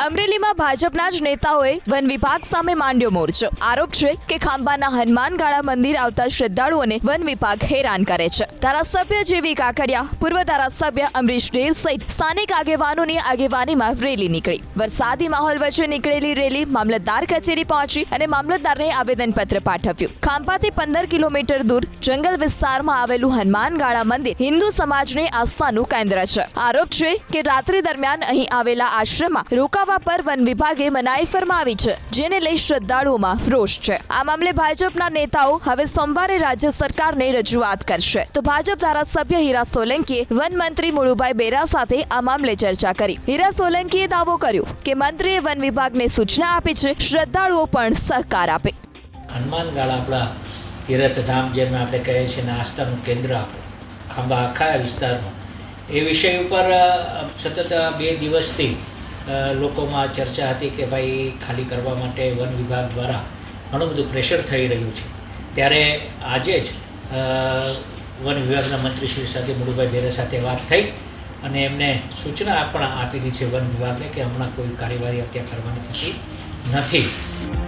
અમરેલીમાં ભાજપના જ નેતાઓએ વન વિભાગ સામે માંડ્યો મોરચો। આરોપ છે કે ખાંભાના હનુમાનગાળા મંદિર આવતા શ્રદ્ધાળુઓને વન વિભાગ હેરાન કરે છે। ધારાસભ્ય જેવી કાકડિયા, પૂર્વ ધારાસભ્ય અમરીશ ડેર સહિત સ્થાનિક આગેવાનોની આગેવાનીમાં રેલી નીકળી। વરસાદી માહોલ વચ્ચે નીકળેલી રેલી મામલતદાર કચેરી પહોંચી અને મામલતદારને આવેદનપત્ર પાઠવ્યું। ખાંભાથી 15 કિલોમીટર દૂર જંગલ વિસ્તારમાં આવેલું હનુમાનગાળા મંદિર હિન્દુ સમાજની આસ્થાનું કેન્દ્ર છે। આરોપ છે કે રાત્રિ દરમિયાન અહીં આવેલા આશ્રમમાં રોકાવા પર વન વિભાગે મનાઈ ફરમાવી છે, જેને લઈ શ્રદ્ધાળુઓમાં રોષ છે। આ મામલે ભાજપના નેતાઓ હવે સોમવારે રાજ્ય સરકારને રજૂઆત કરશે। તો ભાજપ ધારાસભ્ય હીરા સોલંકીએ વન મંત્રી મુળુભાઈ બેરા સાથે આ મામલે ચર્ચા કરી। હીરા સોલંકીએ દાવો કર્યો કે મંત્રીએ વન વિભાગને સૂચના આપી છે, શ્રદ્ધાળુઓ પણ સહકાર આપે। હનુમાનગાળા આપણા તીર્થધામ જેમ આપણે કહીએ છીએ ને આસ્થાનું કેન્દ્ર આપણે ખાંભા આખા વિસ્તારમાં એ વિષય ઉપર સતત 2 દિવસથી લોકોમાં ચર્ચા હતી કે ભાઈ ખાલી કરવા માટે વન વિભાગ દ્વારા ઘણું બધું પ્રેશર થઈ રહ્યું છે। ત્યારે આજે જ વન વિભાગના મંત્રીશ્રી સાથે મુળુભાઈ બેરા સાથે વાત થઈ અને એમને સૂચના પણ આપી દીધી છે વન વિભાગને કે હમણાં કોઈ કાર્યવાહી અત્યારે કરવાની થતી નથી।